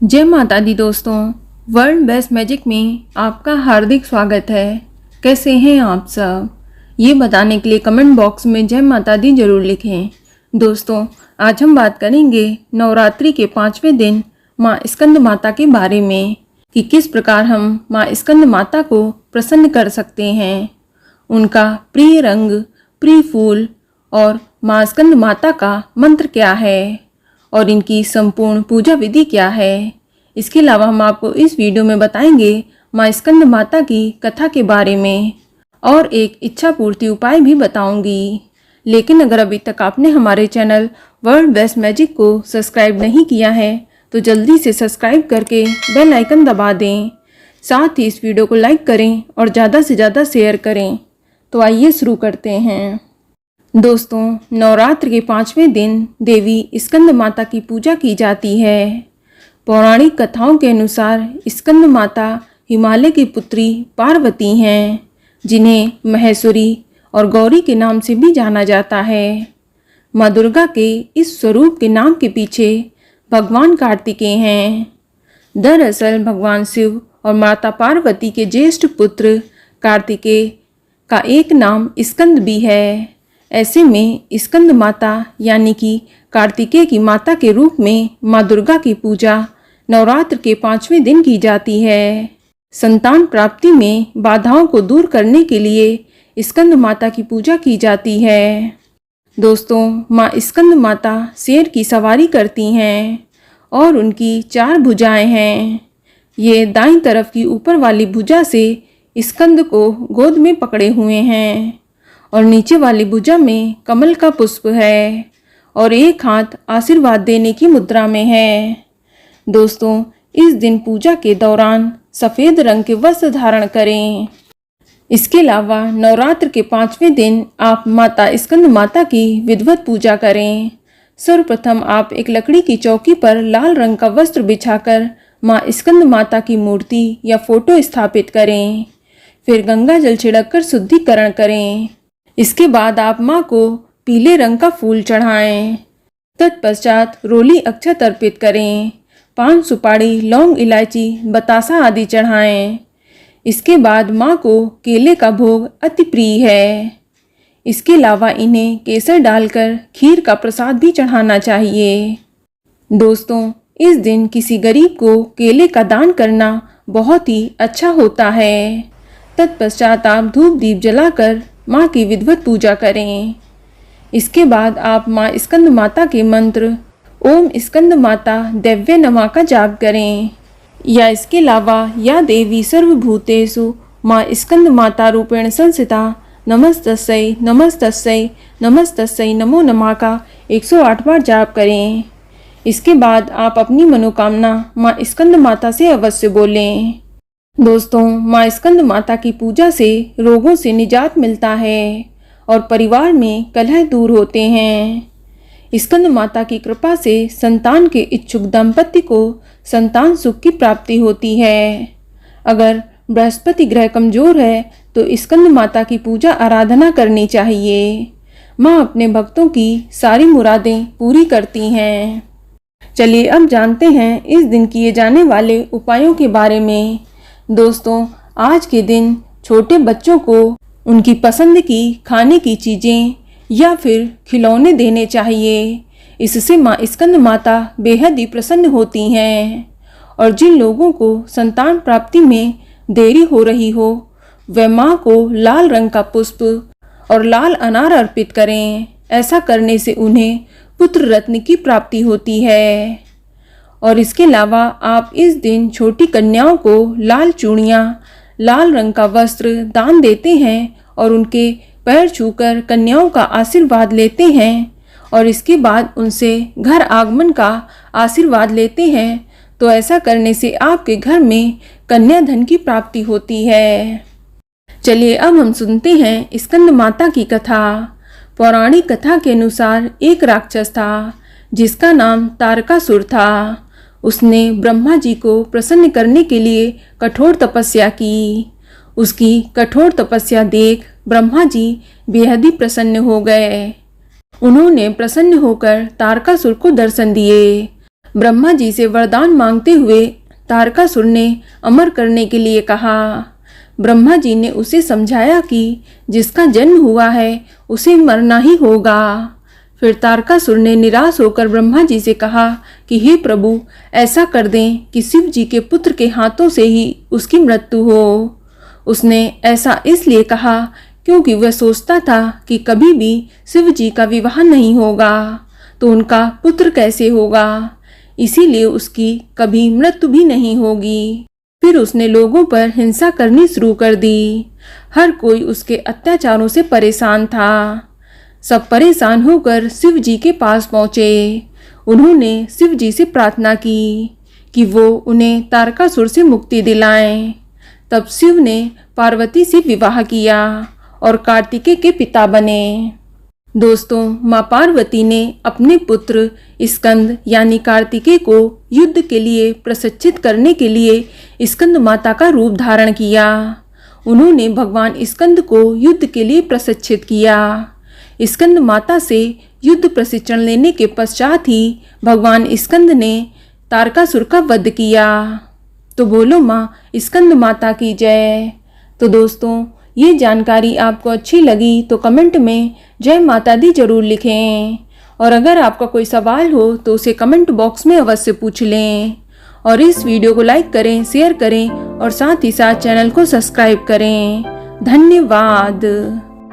जय माता दी दोस्तों, वर्ल्ड बेस्ट मैजिक में आपका हार्दिक स्वागत है। कैसे हैं आप सब? ये बताने के लिए कमेंट बॉक्स में जय माता दी जरूर लिखें। दोस्तों, आज हम बात करेंगे नवरात्रि के 5वें दिन माँ स्कंद माता के बारे में कि किस प्रकार हम माँ स्कंद माता को प्रसन्न कर सकते हैं। उनका प्रिय रंग, प्रिय फूल और माँ स्कंद माता का मंत्र क्या है और इनकी संपूर्ण पूजा विधि क्या है। इसके अलावा हम आपको इस वीडियो में बताएंगे माँ स्कंद माता की कथा के बारे में और एक इच्छा पूर्ति उपाय भी बताऊंगी। लेकिन अगर अभी तक आपने हमारे चैनल वर्ल्ड बेस्ट मैजिक को सब्सक्राइब नहीं किया है तो जल्दी से सब्सक्राइब करके बेल आइकन दबा दें। साथ ही इस वीडियो को लाइक करें और ज़्यादा से ज़्यादा शेयर करें। तो आइए शुरू करते हैं। दोस्तों, नवरात्र के 5वें दिन देवी स्कंद माता की पूजा की जाती है। पौराणिक कथाओं के अनुसार स्कंद माता हिमालय की पुत्री पार्वती हैं, जिन्हें महेश्वरी और गौरी के नाम से भी जाना जाता है। माँ दुर्गा के इस स्वरूप के नाम के पीछे भगवान कार्तिकेय हैं। दरअसल भगवान शिव और माता पार्वती के ज्येष्ठ पुत्र कार्तिकेय का एक नाम स्कंद भी है। ऐसे में स्कंद माता यानी कि कार्तिकेय की माता के रूप में माँ दुर्गा की पूजा नवरात्र के 5वें दिन की जाती है। संतान प्राप्ति में बाधाओं को दूर करने के लिए स्कंद माता की पूजा की जाती है। दोस्तों, माँ स्कंद माता शेर की सवारी करती हैं और उनकी 4 भुजाएं हैं। ये दाईं तरफ की ऊपर वाली भुजा से स्कंद को गोद में पकड़े हुए हैं और नीचे वाली भुजा में कमल का पुष्प है और एक हाथ आशीर्वाद देने की मुद्रा में है। दोस्तों, इस दिन पूजा के दौरान सफ़ेद रंग के वस्त्र धारण करें। इसके अलावा नवरात्र के 5वें दिन आप माता स्कंद माता की विधिवत पूजा करें। सर्वप्रथम आप एक लकड़ी की चौकी पर लाल रंग का वस्त्र बिछाकर माँ स्कंद माता की मूर्ति या फोटो स्थापित करें। फिर गंगा जल छिड़ककर शुद्धिकरण करें। इसके बाद आप माँ को पीले रंग का फूल चढ़ाएं। तत्पश्चात रोली अक्षत अर्पित करें। पान, सुपारी, लौंग, इलायची, बतासा आदि चढ़ाएं। इसके बाद माँ को केले का भोग अति प्रिय है। इसके अलावा इन्हें केसर डालकर खीर का प्रसाद भी चढ़ाना चाहिए। दोस्तों, इस दिन किसी गरीब को केले का दान करना बहुत ही अच्छा होता है। तत्पश्चात आप धूप दीप जलाकर माँ की विधिवत पूजा करें। इसके बाद आप माँ स्कंद माता के मंत्र ओम स्कंद माता दिव्य नमः का जाप करें या इसके अलावा या देवी सर्वभूतेषु माँ स्कंद माता रूपेण संस्थिता नमस्तस्यै नमस्तस्यै नमस्तस्यै नमो नमः का 108 बार जाप करें। इसके बाद आप अपनी मनोकामना माँ स्कंद माता से अवश्य बोलें। दोस्तों, माँ स्कंद माता की पूजा से रोगों से निजात मिलता है और परिवार में कलह दूर होते हैं। स्कंद माता की कृपा से संतान के इच्छुक दंपति को संतान सुख की प्राप्ति होती है। अगर बृहस्पति ग्रह कमजोर है तो स्कंद माता की पूजा आराधना करनी चाहिए। माँ अपने भक्तों की सारी मुरादें पूरी करती हैं। चलिए अब जानते हैं इस दिन किए जाने वाले उपायों के बारे में। दोस्तों, आज के दिन छोटे बच्चों को उनकी पसंद की खाने की चीज़ें या फिर खिलौने देने चाहिए। इससे माँ स्कंद माता बेहद ही प्रसन्न होती हैं। और जिन लोगों को संतान प्राप्ति में देरी हो रही हो वे माँ को लाल रंग का पुष्प और लाल अनार अर्पित करें। ऐसा करने से उन्हें पुत्र रत्न की प्राप्ति होती है। और इसके अलावा आप इस दिन छोटी कन्याओं को लाल चूड़ियाँ, लाल रंग का वस्त्र दान देते हैं और उनके पैर छूकर कन्याओं का आशीर्वाद लेते हैं और इसके बाद उनसे घर आगमन का आशीर्वाद लेते हैं। तो ऐसा करने से आपके घर में कन्या धन की प्राप्ति होती है। चलिए अब हम सुनते हैं स्कंद माता की कथा। पौराणिक कथा के अनुसार एक राक्षस था जिसका नाम तारकासुर था। उसने ब्रह्मा जी को प्रसन्न करने के लिए कठोर तपस्या की। उसकी कठोर तपस्या देख ब्रह्मा जी बेहद ही प्रसन्न हो गए। उन्होंने प्रसन्न होकर तारकासुर को दर्शन दिए। ब्रह्मा जी से वरदान मांगते हुए तारकासुर ने अमर करने के लिए कहा। ब्रह्मा जी ने उसे समझाया कि जिसका जन्म हुआ है उसे मरना ही होगा। फिर तारकासुर ने निराश होकर ब्रह्मा जी से कहा कि हे प्रभु, ऐसा कर दें कि शिव जी के पुत्र के हाथों से ही उसकी मृत्यु हो। उसने ऐसा इसलिए कहा क्योंकि वह सोचता था कि कभी भी शिव जी का विवाह नहीं होगा तो उनका पुत्र कैसे होगा, इसीलिए उसकी कभी मृत्यु भी नहीं होगी। फिर उसने लोगों पर हिंसा करनी शुरू कर दी। हर कोई उसके अत्याचारों से परेशान था। सब परेशान होकर शिव जी के पास पहुँचे। उन्होंने शिव जी से प्रार्थना की कि वो उन्हें तारकासुर से मुक्ति दिलाएं। तब शिव ने पार्वती से विवाह किया और कार्तिकेय के पिता बने। दोस्तों, माँ पार्वती ने अपने पुत्र स्कंद यानी कार्तिकेय को युद्ध के लिए प्रशिक्षित करने के लिए स्कंद माता का रूप धारण किया। उन्होंने भगवान स्कंद को युद्ध के लिए प्रशिक्षित किया। स्कंद माता से युद्ध प्रशिक्षण लेने के पश्चात ही भगवान स्कंद ने तारकासुर का वध किया। तो बोलो माँ स्कंद माता की जय। तो दोस्तों, ये जानकारी आपको अच्छी लगी तो कमेंट में जय माता दी जरूर लिखें। और अगर आपका कोई सवाल हो तो उसे कमेंट बॉक्स में अवश्य पूछ लें। और इस वीडियो को लाइक करें, शेयर करें और साथ ही साथ चैनल को सब्सक्राइब करें। धन्यवाद।